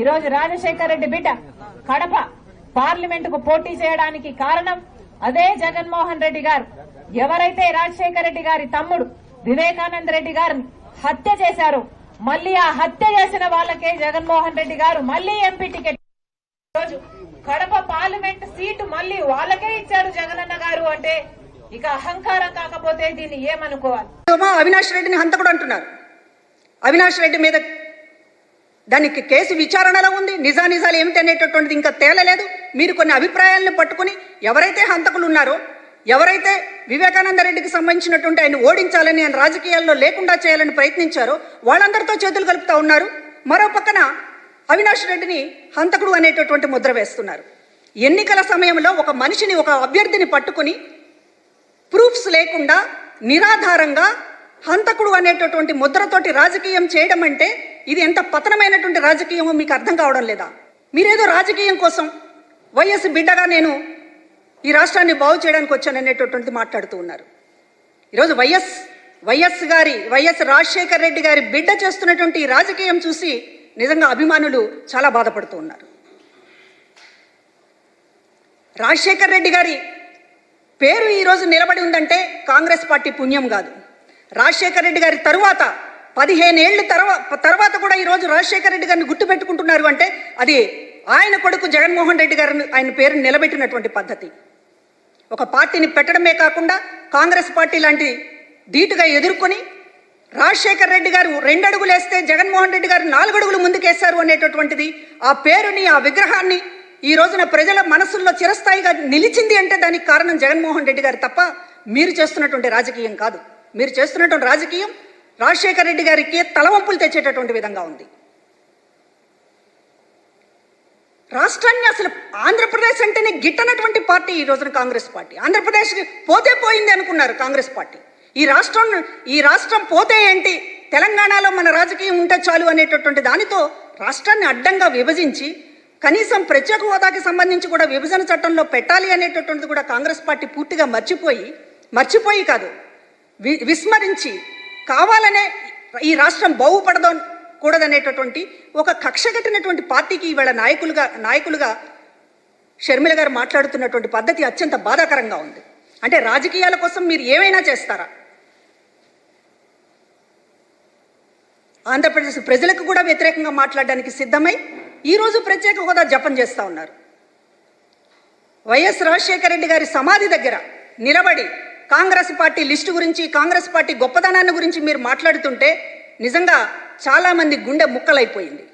ఈ రోజు రాజశేఖర్ రెడ్డి బిడ్డ కడప పార్లమెంటుకు పోటీ చేయడానికి కారణం అదే జగన్మోహన్ రెడ్డి గారు. ఎవరైతే రాజశేఖర్ రెడ్డి గారి తమ్ముడు వివేకానంద రెడ్డి గారిని హత్య చేశారో మళ్లీ ఆ హత్య చేసిన వాళ్ళకే జగన్మోహన్ రెడ్డి గారు మళ్లీ ఎంపీ టికెట్ రోజు కడప పార్లమెంట్ సీటు మళ్లీ వాళ్ళకే ఇచ్చారు జగనన్న గారు అంటే ఇక అహంకారం కాకపోతే దీన్ని ఏమనుకోవాలి? అవినాష్ రెడ్డిని హంతకుడు అంటున్నారు. అవినాష్ రెడ్డి మీద దానికి కేసు విచారణలో ఉంది. నిజానిజాలు ఏమిటి అనేటటువంటిది ఇంకా తేలలేదు. మీరు కొన్ని అభిప్రాయాలను పట్టుకుని ఎవరైతే హంతకులు ఉన్నారో, ఎవరైతే వివేకానంద రెడ్డికి సంబంధించినటువంటి ఆయన ఓడించాలని, ఆయన రాజకీయాల్లో లేకుండా చేయాలని ప్రయత్నించారో వాళ్ళందరితో చేతులు కలుపుతా ఉన్నారు. మరో పక్కన అవినాష్ రెడ్డిని హంతకుడు అనేటటువంటి ముద్ర వేస్తున్నారు. ఎన్నికల సమయంలో ఒక మనిషిని, ఒక అభ్యర్థిని పట్టుకుని ప్రూఫ్స్ లేకుండా నిరాధారంగా హంతకుడు అనేటటువంటి ముద్రతోటి రాజకీయం చేయడం అంటే ఇది ఎంత పతనమైనటువంటి రాజకీయమో మీకు అర్థం కావడం లేదా? మీరేదో రాజకీయం కోసం వైఎస్ బిడ్డగా నేను ఈ రాష్ట్రాన్ని బాగు చేయడానికి వచ్చాననేటటువంటిది మాట్లాడుతూ ఉన్నారు. ఈరోజు వైఎస్ రాజశేఖర్ రెడ్డి గారి బిడ్డ చేస్తున్నటువంటి ఈ రాజకీయం చూసి నిజంగా అభిమానులు చాలా బాధపడుతూ ఉన్నారు. రాజశేఖర్ రెడ్డి గారి పేరు ఈరోజు నిలబడి ఉందంటే కాంగ్రెస్ పార్టీ పుణ్యం కాదు. రాజశేఖర్ రెడ్డి గారి తరువాత 15 ఏళ్ల తర్వాత కూడా ఈరోజు రాజశేఖర్ రెడ్డి గారిని గుర్తు పెట్టుకుంటున్నారు అంటే అది ఆయన కొడుకు జగన్మోహన్ రెడ్డి గారిని, ఆయన పేరుని నిలబెట్టినటువంటి పద్ధతి. ఒక పార్టీని పెట్టడమే కాకుండా కాంగ్రెస్ పార్టీ లాంటి ధీటుగా ఎదుర్కొని రాజశేఖర్ రెడ్డి గారు 2 అడుగులు వేస్తే జగన్మోహన్ రెడ్డి గారు 4 అడుగులు ముందుకేశారు అనేటటువంటిది, ఆ పేరుని, ఆ విగ్రహాన్ని ఈ రోజున ప్రజల మనసుల్లో చిరస్థాయిగా నిలిచింది అంటే దానికి కారణం జగన్మోహన్ రెడ్డి గారు తప్ప మీరు చేస్తున్నటువంటి రాజకీయం కాదు. మీరు చేస్తున్నటువంటి రాజకీయం రాజశేఖర్ రెడ్డి గారికి తలవంపులు తెచ్చేటటువంటి విధంగా ఉంది. రాష్ట్రాన్ని అసలు ఆంధ్రప్రదేశ్ అంటేనే గిట్టనటువంటి పార్టీ ఈ రోజున కాంగ్రెస్ పార్టీ. ఆంధ్రప్రదేశ్కి పోతే పోయింది అనుకున్నారు కాంగ్రెస్ పార్టీ. ఈ రాష్ట్రం పోతే ఏంటి, తెలంగాణలో మన రాజకీయం ఉంటే చాలు అనేటటువంటి దానితో రాష్ట్రాన్ని అడ్డంగా విభజించి కనీసం ప్రత్యేక హోదాకి సంబంధించి కూడా విభజన చట్టంలో పెట్టాలి అనేటటువంటిది కూడా కాంగ్రెస్ పార్టీ పూర్తిగా మర్చిపోయి కాదు, విస్మరించి కావాలనే ఈ రాష్ట్రం బాగుపడకూడదనేటటువంటి ఒక కక్ష కట్టినటువంటి పార్టీకి ఇవాళ నాయకులుగా షర్మిల గారు మాట్లాడుతున్నటువంటి పద్ధతి అత్యంత బాధాకరంగా ఉంది. అంటే రాజకీయాల కోసం మీరు ఏమైనా చేస్తారా? ఆంధ్రప్రదేశ్ ప్రజలకు కూడా వ్యతిరేకంగా మాట్లాడడానికి సిద్ధమై ఈరోజు ప్రత్యేక హోదా జపం చేస్తూ ఉన్నారు. వైఎస్ రాజశేఖర రెడ్డి గారి సమాధి దగ్గర నిలబడి కాంగ్రెస్ పార్టీ లిస్టు గురించి, కాంగ్రెస్ పార్టీ గొప్పదనాన్ని గురించి మీరు మాట్లాడుతుంటే నిజంగా చాలామంది గుండె ముక్కలైపోయింది.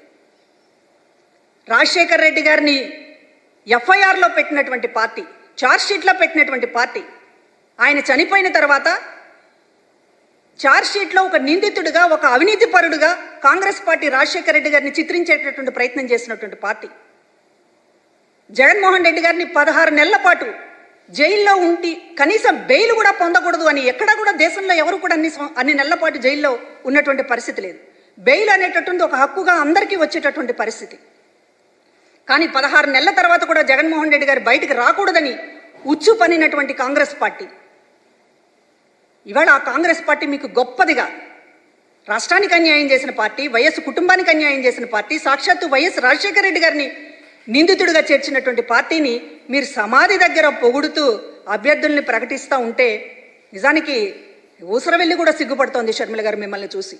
రాజశేఖర రెడ్డి గారిని ఎఫ్ఐఆర్లో పెట్టినటువంటి పార్టీ, ఛార్జ్షీట్లో పెట్టినటువంటి పార్టీ, ఆయన చనిపోయిన తర్వాత ఛార్జ్షీట్లో ఒక నిందితుడిగా, ఒక అవినీతి పరుడుగా కాంగ్రెస్ పార్టీ రాజశేఖర రెడ్డి గారిని చిత్రించేటటువంటి ప్రయత్నం చేసినటువంటి పార్టీ. జగన్మోహన్ రెడ్డి గారిని 16 నెలల పాటు జైల్లో ఉండి కనీసం బెయిల్ కూడా పొందకూడదు అని ఎక్కడా కూడా దేశంలో ఎవరు కూడా అన్ని నెలల పాటు జైల్లో ఉన్నటువంటి పరిస్థితి లేదు. బెయిల్ అనేటటువంటి ఒక హక్కుగా అందరికీ వచ్చేటటువంటి పరిస్థితి. కానీ 16 నెలల తర్వాత కూడా జగన్మోహన్ రెడ్డి గారు బయటికి రాకూడదని ఉచ్చు పనినటువంటి కాంగ్రెస్ పార్టీ, ఇవాళ ఆ కాంగ్రెస్ పార్టీ మీకు గొప్పదిగా రాష్ట్రానికి అన్యాయం చేసిన పార్టీ, వైఎస్ కుటుంబానికి అన్యాయం చేసిన పార్టీ, సాక్షాత్తు వైఎస్ రాజశేఖర రెడ్డి గారిని నిందితుడిగా చేర్చినటువంటి పార్టీని మీరు సమాధి దగ్గర పొగుడుతూ అభ్యర్థుల్ని ప్రకటిస్తూ ఉంటే నిజానికి ఊసరవెల్లి కూడా సిగ్గుపడుతోంది షర్మిల గారు మిమ్మల్ని చూసి.